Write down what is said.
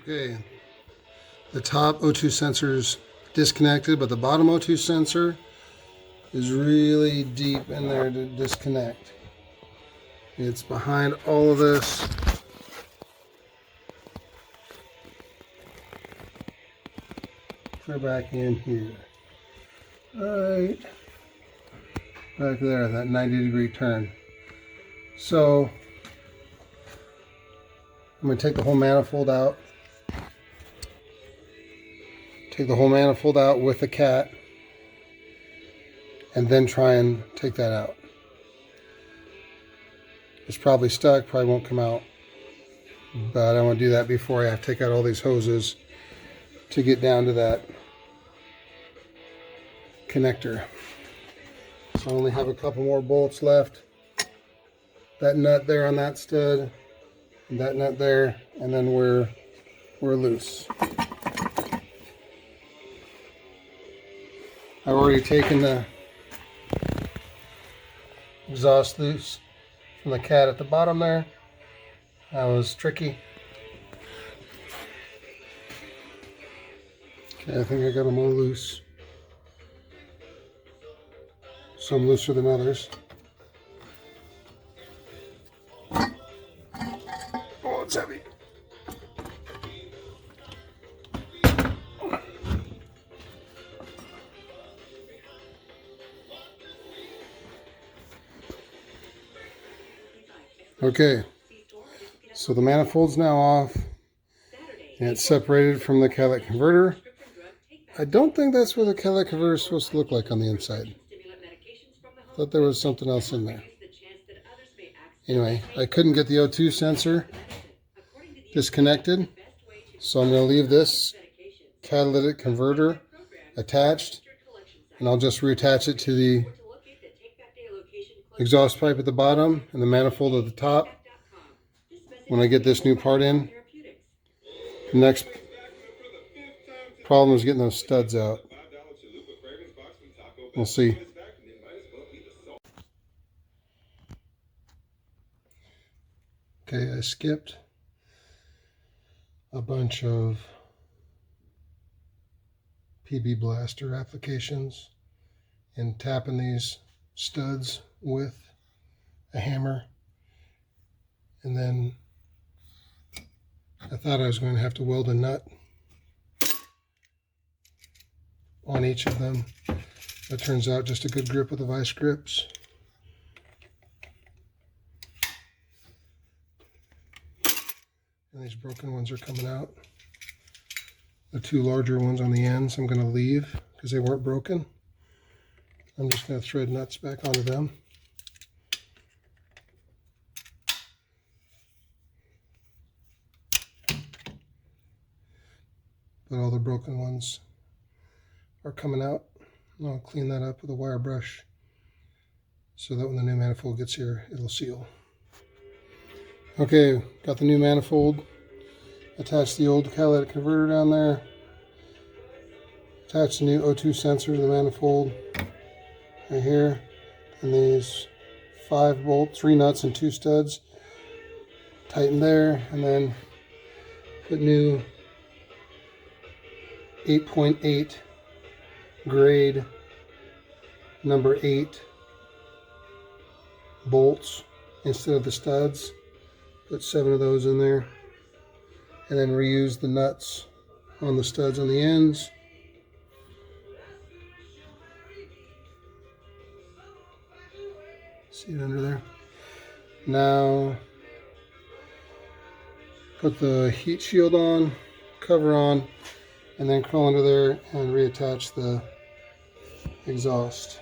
Okay, the top O2 sensor is disconnected, but the bottom O2 sensor is really deep in there to disconnect. It's behind all of this. Clear back in here. Right back there, that 90-degree turn. So I'm going to take the whole manifold out. Take the whole manifold out with the cat, and then try and take that out. It's probably stuck, probably won't come out. But I want to do that before I have to take out all these hoses to get down to that connector. So I only have a couple more bolts left. That nut there on that stud, and that nut there, and then we're loose. I've already taken the exhaust loose from the cat at the bottom there. That was tricky. Okay, I think I got them all loose. Some looser than others. Oh, it's heavy. Okay, so the manifold's now off, and it's separated from the catalytic converter. I don't think that's what the catalytic converter is supposed to look like on the inside. Thought there was something else in there. Anyway, I couldn't get the O2 sensor disconnected, so I'm going to leave this catalytic converter attached, and I'll just reattach it to the exhaust pipe at the bottom and the manifold at the top when I get this new part in. The next problem is getting those studs out. We'll see. Okay, I skipped a bunch of PB Blaster applications and tapping these studs with a hammer, and then I thought I was going to have to weld a nut on each of them. That turns out just a good grip with the vice grips. And these broken ones are coming out. The two larger ones on the ends I'm going to leave because they weren't broken. I'm just going to thread nuts back onto them. But all the broken ones are coming out. I'll clean that up with a wire brush so that when the new manifold gets here, it'll seal. Okay, got the new manifold. Attached the old catalytic converter down there. Attached the new O2 sensor to the manifold right here. And these 3 nuts and 2 studs tighten there, and then put new 8.8 grade number 8 bolts instead of the studs. Put 7 of those in there, and then reuse the nuts on the studs on the ends. See it under there? Now put the heat shield on, cover on, and then crawl under there and reattach the exhaust.